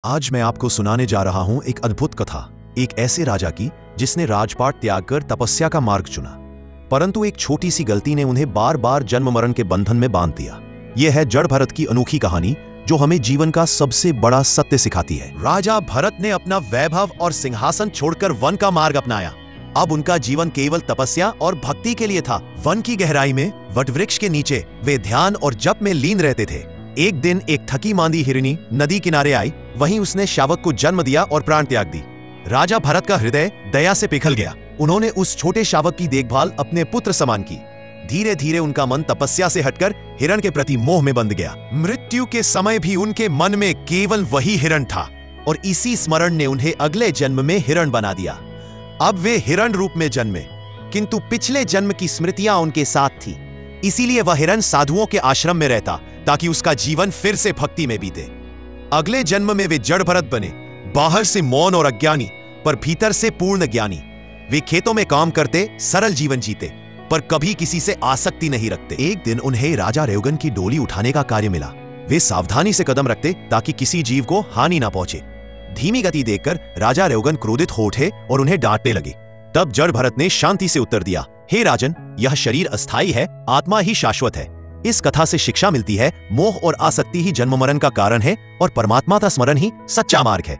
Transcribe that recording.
आज मैं आपको सुनाने जा रहा हूं एक अद्भुत कथा, एक ऐसे राजा की जिसने राजपाट त्याग कर तपस्या का मार्ग चुना, परंतु एक छोटी सी गलती ने उन्हें बार बार जन्म मरण के बंधन में बांध दिया। यह है जड़ भरत की अनोखी कहानी, जो हमें जीवन का सबसे बड़ा सत्य सिखाती है। राजा भरत ने अपना वैभव और सिंहासन छोड़कर वन का मार्ग अपनाया। अब उनका जीवन केवल तपस्या और भक्ति के लिए था। वन की गहराई में वटवृक्ष के नीचे वे ध्यान और जप में लीन रहते थे। एक दिन एक थकी मांदी हिरनी नदी किनारे आई। वहीं उसने शावक को जन्म दिया और प्राण त्याग दी। राजा भरत का हृदय दया से पिघल गया। उन्होंने उस छोटे शावक की देखभाल अपने पुत्र समान की। धीरे धीरे उनका मन तपस्या से हटकर हिरण के प्रति मोह में बंध गया। मृत्यु के समय भी उनके मन में केवल वही हिरण था, और इसी स्मरण ने उन्हें अगले जन्म में हिरण बना दिया। अब वे हिरण रूप में जन्मे, किंतु पिछले जन्म की स्मृतियां उनके साथ थी। इसीलिए वह हिरण साधुओं के आश्रम में रहता, ताकि उसका जीवन फिर से भक्ति में बीते। अगले जन्म में वे जड़ भरत बने, बाहर से मौन और अज्ञानी, पर भीतर से पूर्ण ज्ञानी। वे खेतों में काम करते, सरल जीवन जीते, पर कभी किसी से आसक्ति नहीं रखते। एक दिन उन्हें राजा रेवगन की डोली उठाने का कार्य मिला। वे सावधानी से कदम रखते, ताकि किसी जीव को हानि ना पहुंचे। धीमी गति देखकर राजा रेवगन क्रोधित हो उठे और उन्हें डांटने लगे। तब जड़ भरत ने शांति से उत्तर दिया, हे राजन, यह शरीर अस्थायी है, आत्मा ही शाश्वत है। इस कथा से शिक्षा मिलती है, मोह और आसक्ति ही जन्म मरण का कारण है, और परमात्मा का स्मरण ही सच्चा मार्ग है।